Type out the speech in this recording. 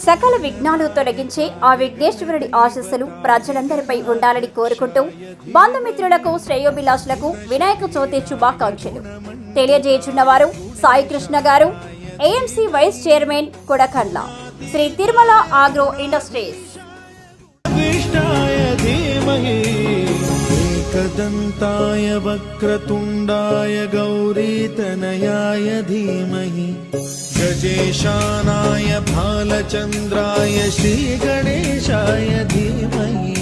సకల విఘ్నాలు తొలగించే ఆ విఘ్నేశ్వరుడి ఆశీస్సులు ప్రజలందరిపై ఉండాలని కోరుకుంటూ బంధుమిత్రులకు శ్రేయోభిలాషులకు వినాయక చవితి శుభాకాంక్షలు తెలియజేయుచున్నవారు సాయి కృష్ణ గారు, AMC vice chairman Kodakandla, Shri Tirumala agro industries. एकदन्ताय वक्रतुण्डाय गौरीतनयाय धीमहि गजेशानाय भालचन्द्राय श्रीगणेशाय धीमहि।